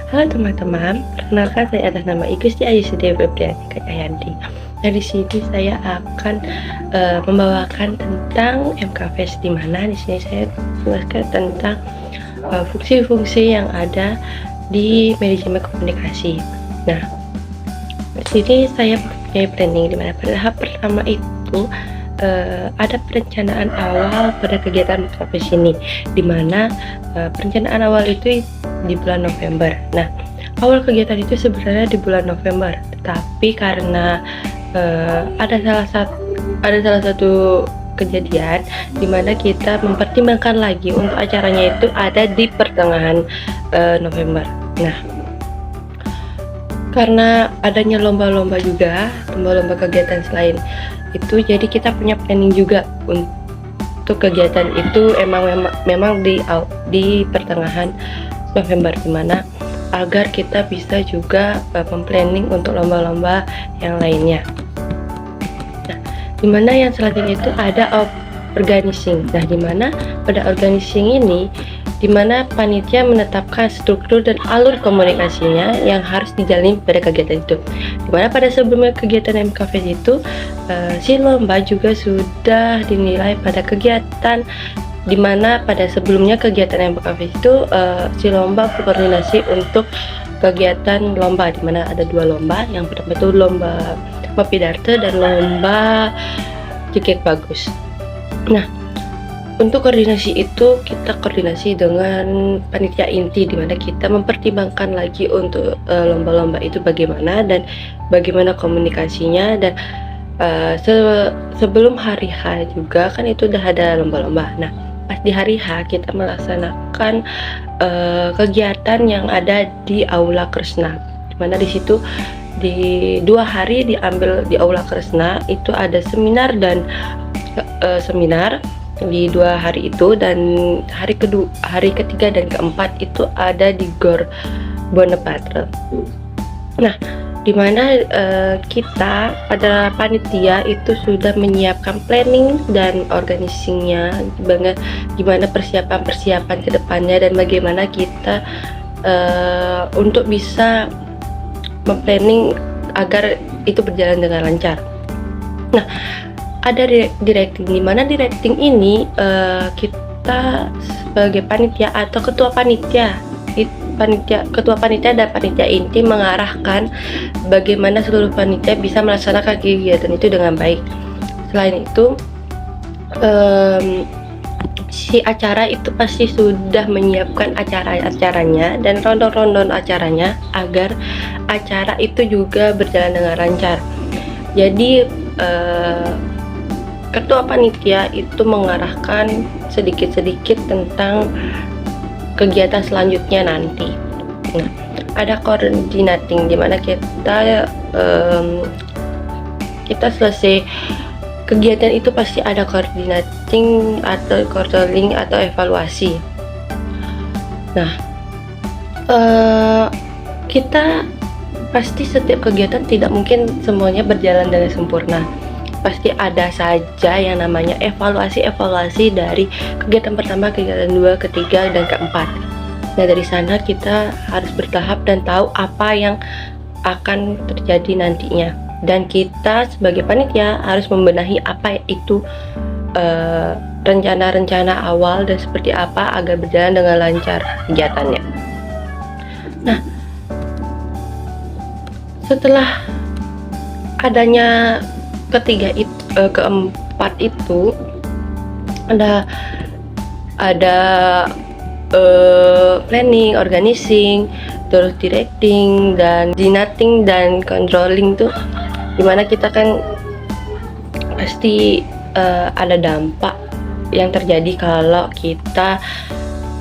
Halo teman-teman, perkenalkan saya atas nama Igusti Ayusude Febriani Cacayanti. Nah, di sini saya akan membawakan tentang MKFest, di mana di sini saya jelaskan tentang fungsi-fungsi yang ada di manajemen komunikasi. Nah, di sini saya mempunyai planning, di mana pada tahap pertama itu ada perencanaan awal pada kegiatan MKFest ini, di mana perencanaan awal itu di bulan November. Nah, awal kegiatan itu sebenarnya di bulan November, tetapi karena ada salah satu kejadian di mana kita mempertimbangkan lagi untuk acaranya itu ada di pertengahan November. Nah, karena adanya lomba-lomba juga, lomba-lomba kegiatan selain itu, jadi kita punya planning juga untuk kegiatan itu memang di pertengahan November, dimana agar kita bisa juga memplanning untuk lomba-lomba yang lainnya. Nah, dimana yang selanjutnya itu ada organizing. Nah, dimana pada organizing ini, dimana panitia menetapkan struktur dan alur komunikasinya yang harus dijalani pada kegiatan itu. Dimana pada sebelumnya kegiatan MKFest itu si lomba juga sudah dinilai pada kegiatan, dimana pada sebelumnya kegiatan MKFest itu si lomba berkoordinasi untuk kegiatan lomba, dimana ada 2 lomba. Yang pertama itu lomba Mapidarte dan lomba Jekek Bagus. Nah, untuk koordinasi itu kita koordinasi dengan panitia inti, dimana kita mempertimbangkan lagi untuk lomba-lomba itu bagaimana dan bagaimana komunikasinya. Dan sebelum hari H juga kan itu udah ada lomba-lomba. Nah, pas di hari H kita melaksanakan kegiatan yang ada di Aula Kresna, dimana di situ di 2 hari diambil di Aula Kresna itu ada seminar dan seminar di 2 hari itu, dan hari ketiga dan keempat itu ada di Gor Bonepatre. Nah, dimana kita pada panitia itu sudah menyiapkan planning dan organizingnya, gimana persiapan ke depannya dan bagaimana kita untuk bisa memplanning agar itu berjalan dengan lancar. Nah, ada directing, di mana directing ini kita sebagai panitia atau ketua panitia dan panitia inti mengarahkan bagaimana seluruh panitia bisa melaksanakan kegiatan itu dengan baik. Selain itu si acara itu pasti sudah menyiapkan acaranya dan rondon acaranya agar acara itu juga berjalan dengan lancar. Jadi ketua panitia itu mengarahkan sedikit-sedikit tentang kegiatan selanjutnya nanti. Nah, ada coordinating, dimana kita selesai kegiatan itu pasti ada coordinating atau controlling atau evaluasi. Nah, kita pasti setiap kegiatan tidak mungkin semuanya berjalan dengan sempurna. Pasti ada saja yang namanya evaluasi dari kegiatan pertama, kegiatan 2, ketiga, dan keempat. Nah, dari sana kita harus bertahap dan tahu apa yang akan terjadi nantinya. Dan kita sebagai panitia harus membenahi apa itu rencana-rencana awal dan seperti apa agar berjalan dengan lancar kegiatannya. Nah, setelah adanya keempat itu ada planning, organizing, terus directing, dan coordinating dan controlling tuh, dimana kita kan pasti ada dampak yang terjadi kalau kita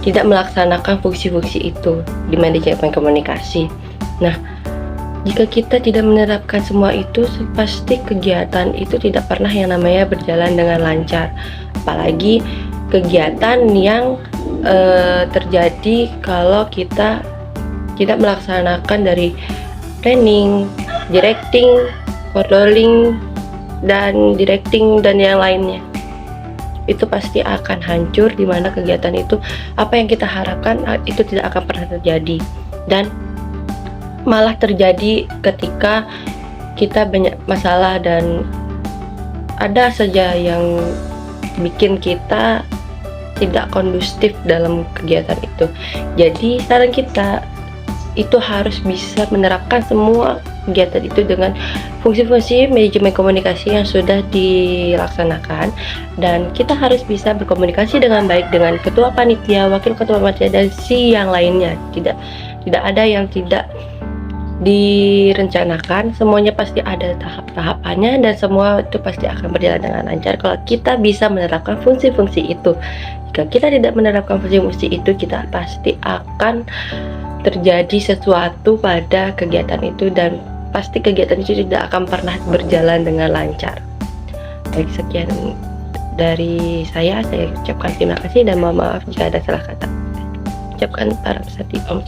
tidak melaksanakan fungsi-fungsi itu di manajemen komunikasi. Nah, jika kita tidak menerapkan semua itu, pasti kegiatan itu tidak pernah yang namanya berjalan dengan lancar. Apalagi kegiatan yang terjadi kalau kita tidak melaksanakan dari planning, directing, controlling, dan directing dan yang lainnya. Itu pasti akan hancur, dimana kegiatan itu apa yang kita harapkan itu tidak akan pernah terjadi. dan malah terjadi ketika kita banyak masalah dan ada saja yang bikin kita tidak kondusif dalam kegiatan itu. Jadi saran kita itu harus bisa menerapkan semua kegiatan itu dengan fungsi-fungsi manajemen komunikasi yang sudah dilaksanakan, dan kita harus bisa berkomunikasi dengan baik dengan ketua panitia, wakil ketua panitia, dan si yang lainnya. Tidak ada yang tidak direncanakan, semuanya pasti ada tahap-tahapannya dan semua itu pasti akan berjalan dengan lancar kalau kita bisa menerapkan fungsi-fungsi itu. Jika kita tidak menerapkan fungsi-fungsi itu, kita pasti akan terjadi sesuatu pada kegiatan itu dan pasti kegiatan itu tidak akan pernah berjalan dengan lancar. Baik, sekian dari saya ucapkan terima kasih dan mohon maaf jika ada salah kata. Ucapkan para peserta Om.